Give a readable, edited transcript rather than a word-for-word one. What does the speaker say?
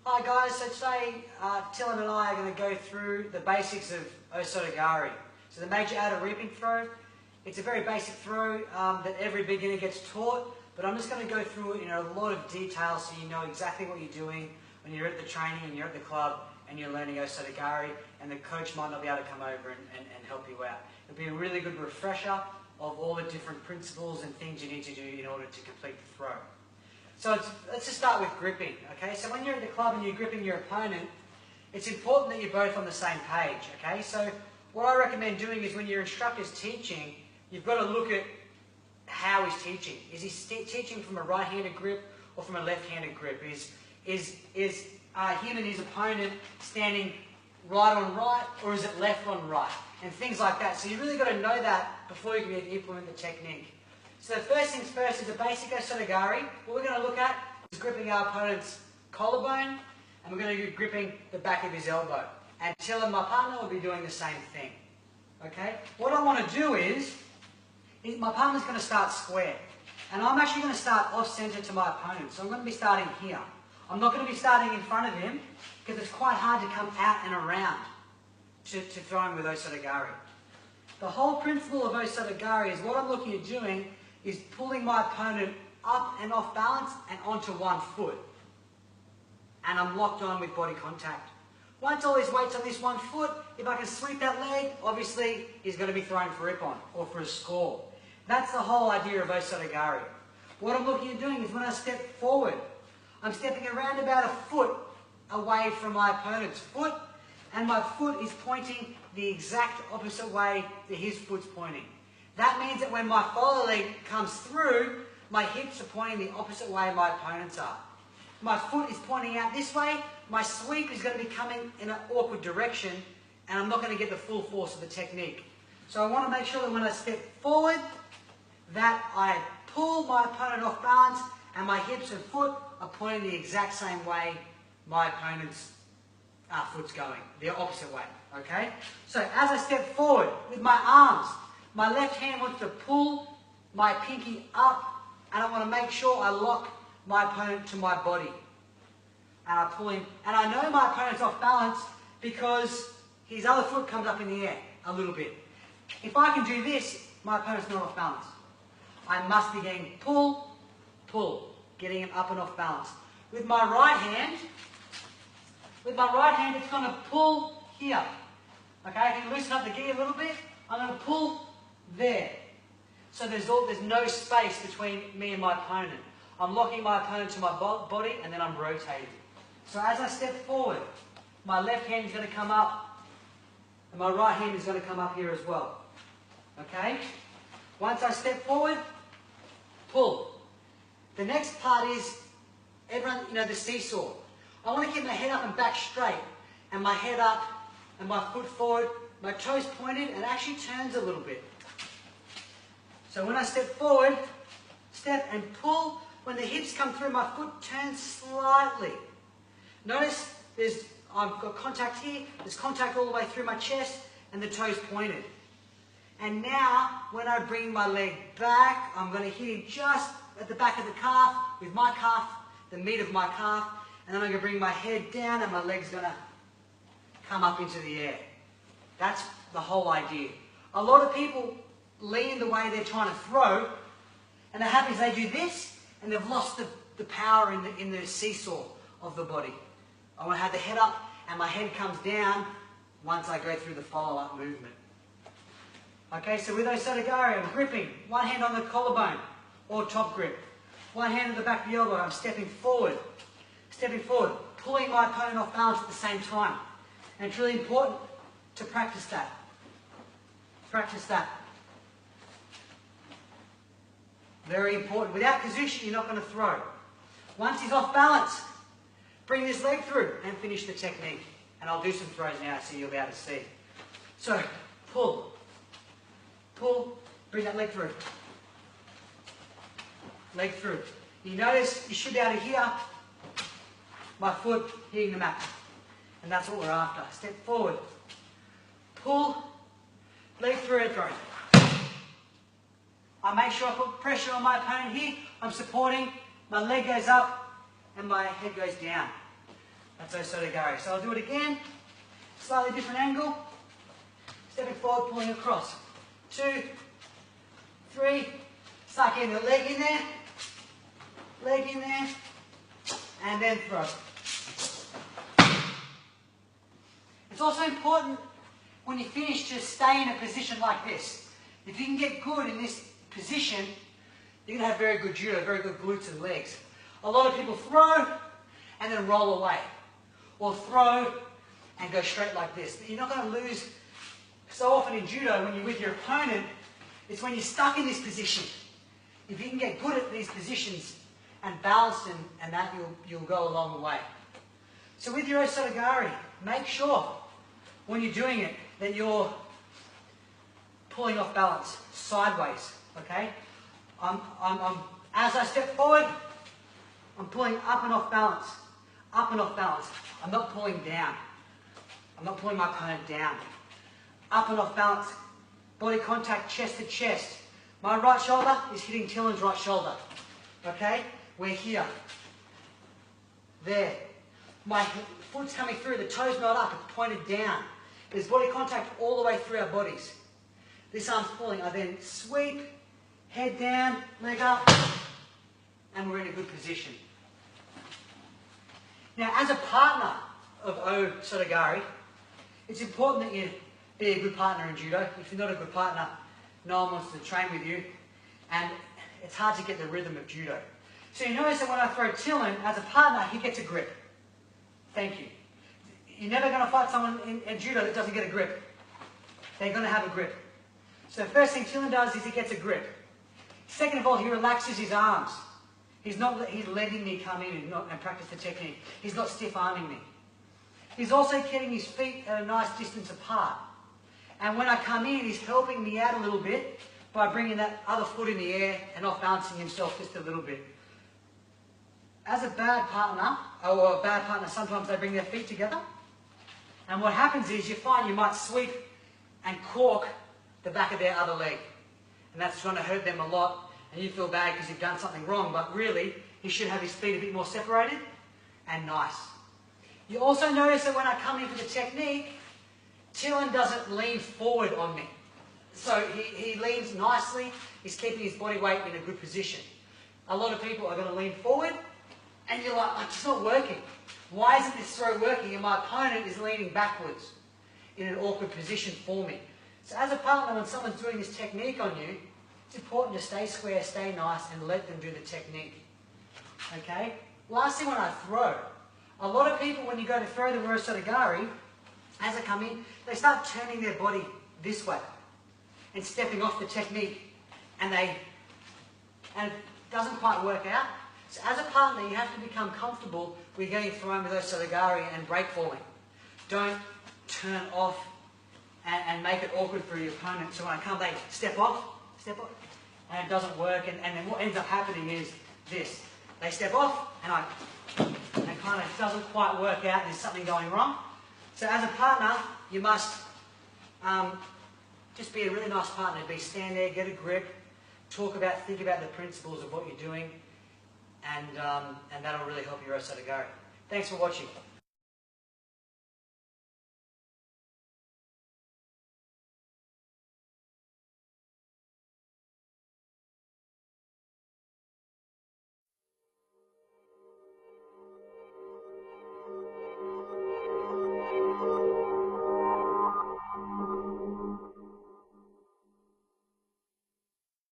Hi guys, so today Dylan and I are going to go through the basics of Osotogari. So the major outer reaping throw, it's a very basic throw that every beginner gets taught, but I'm just going to go through it in a lot of detail so you know exactly what you're doing when you're at the training and you're at the club and you're learning Osotogari, and the coach might not be able to come over and help you out. It'll be a really good refresher of all the different principles and things you need to do in order to complete the throw. So let's just start with gripping, okay? So when you're at the club and you're gripping your opponent, it's important that you're both on the same page, okay? So what I recommend doing is when your instructor's teaching, you've got to look at how he's teaching. Is he teaching from a right-handed grip or from a left-handed grip? Is him and his opponent standing right on right, or is it left on right? And things like that. So you really got to know that before you can implement the technique. So the first things first is a basic Osotogari. What we're going to look at is gripping our opponent's collarbone, and we're going to be gripping the back of his elbow. And Dylan, my partner, will be doing the same thing. Okay? What I want to do is my partner's going to start square. And I'm actually going to start off-center to my opponent. So I'm going to be starting here. I'm not going to be starting in front of him because it's quite hard to come out and around to throw him with Osotogari. The whole principle of Osotogari is what I'm looking at doing is pulling my opponent up and off balance and onto one foot. And I'm locked on with body contact. Once all his weight's on this one foot, if I can sweep that leg, obviously he's going to be thrown for ippon or for a score. That's the whole idea of Osotogari. What I'm looking at doing is when I step forward, I'm stepping around about a foot away from my opponent's foot, and my foot is pointing the exact opposite way that his foot's pointing. That means that when my follow leg comes through, my hips are pointing the opposite way my opponents are. My foot is pointing out this way, my sweep is going to be coming in an awkward direction, and I'm not going to get the full force of the technique. So I want to make sure that when I step forward, that I pull my opponent off balance, and my hips and foot are pointing the exact same way my opponent's foot's going, the opposite way, okay? So as I step forward with my arms, my left hand wants to pull my pinky up, and I want to make sure I lock my opponent to my body. And I pull him, and I know my opponent's off balance because his other foot comes up in the air a little bit. If I can do this, my opponent's not off balance. I must be getting pull, pull, getting him up and off balance. With my right hand, it's going to pull here. Okay, I can loosen up the gi a little bit. I'm going to pull there. So there's no space between me and my opponent. I'm locking my opponent to my body, and then I'm rotating. So as I step forward, my left hand is going to come up, and my right hand is going to come up here as well. Okay? Once I step forward, pull. The next part is, everyone, the seesaw. I want to keep my head up and back straight, and my head up, and my foot forward, my toes pointed, and actually turns a little bit. So when I step forward, step and pull, when the hips come through, my foot turns slightly. Notice I've got contact here, there's contact all the way through my chest, and the toes pointed. And now, when I bring my leg back, I'm going to hit him just at the back of the calf, with my calf, the meat of my calf, and then I'm going to bring my head down and my leg's going to come up into the air. That's the whole idea. A lot of people lean the way they're trying to throw, and what happens is they do this, and they've lost the power in the seesaw of the body. I want to have the head up, and my head comes down once I go through the follow-up movement. Okay, so with Osotogari, I'm gripping, one hand on the collarbone, or top grip. One hand at the back of the elbow, I'm stepping forward, pulling my opponent off balance at the same time. And it's really important to practice that. Practice that. Very important. Without position, you're not going to throw. Once he's off balance, bring this leg through and finish the technique. And I'll do some throws now so you'll be able to see. So, pull, pull, bring that leg through. Leg through. You notice you should be able to hear my foot hitting the mat. And that's what we're after. Step forward. Pull, leg through and throw. I make sure I put pressure on my opponent here. I'm supporting. My leg goes up and my head goes down. That's Osotogari. So I'll do it again, slightly different angle, stepping forward, pulling across. 2, 3, start getting the leg in there, and then throw. It's also important when you finish to stay in a position like this. If you can get good in this position, you're going to have very good judo, very good glutes and legs. A lot of people throw and then roll away, or throw and go straight like this. But you're not going to lose. So often in judo, when you're with your opponent, it's when you're stuck in this position. If you can get good at these positions and balance them, and that you'll go a long way. So with your Osotogari, make sure when you're doing it that you're pulling off balance sideways. Okay? As I step forward, I'm pulling up and off balance. Up and off balance. I'm not pulling down. I'm not pulling my opponent down. Up and off balance. Body contact, chest to chest. My right shoulder is hitting Tilan's right shoulder. Okay? We're here. There. My foot's coming through. The toe's not up. It's pointed down. There's body contact all the way through our bodies. This arm's pulling. I then sweep, head down, leg up, and we're in a good position. Now, as a partner of Osotogari, it's important that you be a good partner in judo. If you're not a good partner, no one wants to train with you, and it's hard to get the rhythm of judo. So you notice that when I throw Tilan, as a partner, he gets a grip. Thank you. You're never going to fight someone in judo that doesn't get a grip. They're going to have a grip. So the first thing Tilan does is he gets a grip. Second of all, he relaxes his arms. He's letting me come in and practice the technique. He's not stiff-arming me. He's also getting his feet at a nice distance apart. And when I come in, he's helping me out a little bit by bringing that other foot in the air and off balancing himself just a little bit. As a bad partner, sometimes they bring their feet together. And what happens is you find you might sweep and cork the back of their other leg. And that's going to hurt them a lot. And you feel bad because you've done something wrong. But really, he should have his feet a bit more separated and nice. You also notice that when I come in for the technique, Tilan doesn't lean forward on me. So he leans nicely. He's keeping his body weight in a good position. A lot of people are going to lean forward, and you're like, it's not working. Why isn't this throw working? And my opponent is leaning backwards in an awkward position for me. So as a partner, when someone's doing this technique on you, it's important to stay square, stay nice, and let them do the technique. Okay? Lastly, when I throw, a lot of people, when you go to throw the Osotogari, as I come in, they start turning their body this way and stepping off the technique, and it doesn't quite work out. So as a partner, you have to become comfortable with getting thrown with Osotogari and break falling. Don't turn off and make it awkward for your opponent. So when I come, they step off, and it doesn't work. And then what ends up happening is this. They step off, and it kind of doesn't quite work out. There's something going wrong. So as a partner, you must just be a really nice partner. Stand there, get a grip, think about the principles of what you're doing, and that'll really help your Osotogari. Thanks for watching.